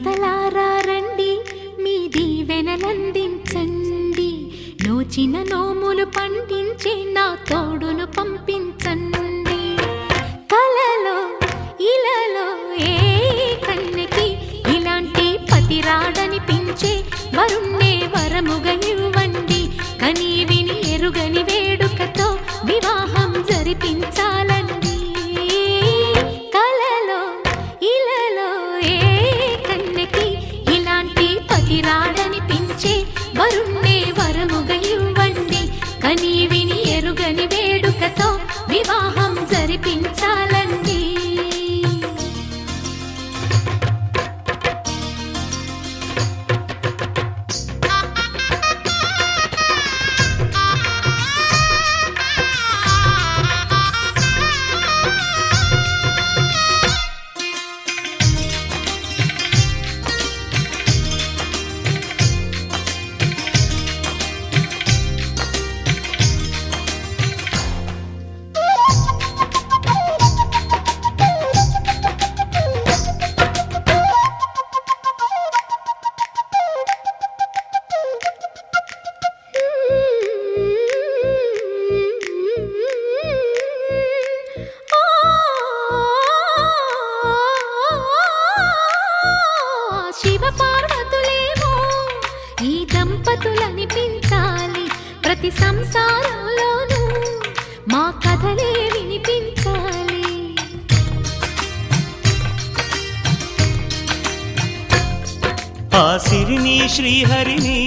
దేవతలారా రండి, మీ దీవెనలందించండి. నోచిన నోములు పండించే నా తోడును పంపించండి. కలలో ఇలలో ఏ కన్నెకి ఇలాంటి పతి రాడనిపించే వరుణ్ణే వరముగా ఇవ్వండి. కని విని ఎరుగని వేడుకతో వివాహం జరిపించాలండి. కలలో ఇలలో ఏ కన్నెకి ఇలాంటి పతి రాడనిపించే వరుణ్ణే వరముగా ఇవ్వండి. కని విని ఎరుగని వేడుకతో వివాహం జరిపించాలండి. శివ పార్వతులేమో ఈ దంపతులనిపించాలి. ప్రతి సంసారంలోనూ మా కథలే వినిపించాలి. ఆ సిరిని శ్రీహరిని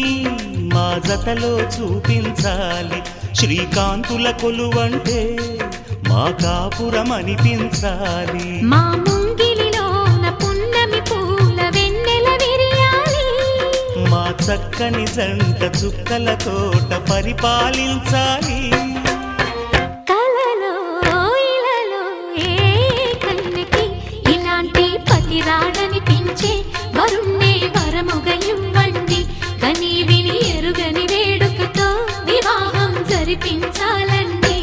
మా జతలో చూపించాలి. శ్రీకాంతుల కొలువంటే మా కాపురం అనిపించాలి. మా ముంగిలిలోన పున్నమి పూల వెన్నెల విరియాలి. మా చక్కని జంట చుక్కల తోట పరిపాలించాలి. కలలో ఇలలో ఏ కన్నెకి ఇలాంటి పతి రాడనిపించే వరుణ్ణే వరముగా ఇవ్వండి. కని విని ఎరుగని వేడుకతో వివాహం జరిపించాలండి.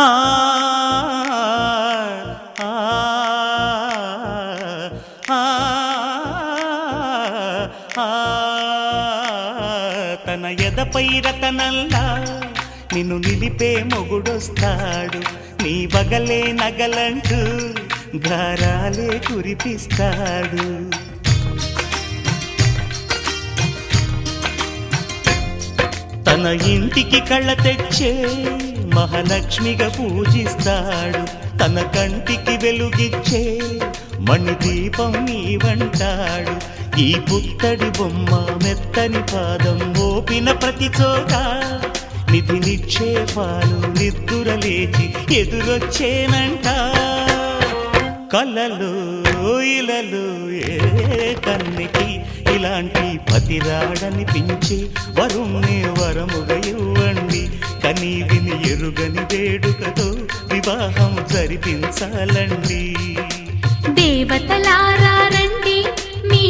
ఆ ఆ ఆ తన ఎదపై రతనల్లా నిన్ను నిలిపే మొగుడొస్తాడు. నీ బగలే నగలంటూ గారాలే కురిపిస్తాడు. తన ఇంటికి కళ్ళ తెచ్చే మహాలక్ష్మిగా పూజిస్తాడు. తన కంటికి వెలుగిచ్చే మణిదీపం నీవంటాడు. ఈ పుత్తడి బొమ్మ మెత్తని పాదం మోపిన ప్రతి చోట నిధి నిక్షేపాలు నిద్దురలేచి ఎదురొచ్చేనంట. కలలో ఇలలో ఏ కన్నెకి ఇలాంటి పతి రాడనిపించి వరుణ్ణే వరముగా ఇవ్వండి. కని విని ఎరుగని వేడుకతో వివాహం జరిపించాలండి. దేవతలారా రండి, మీ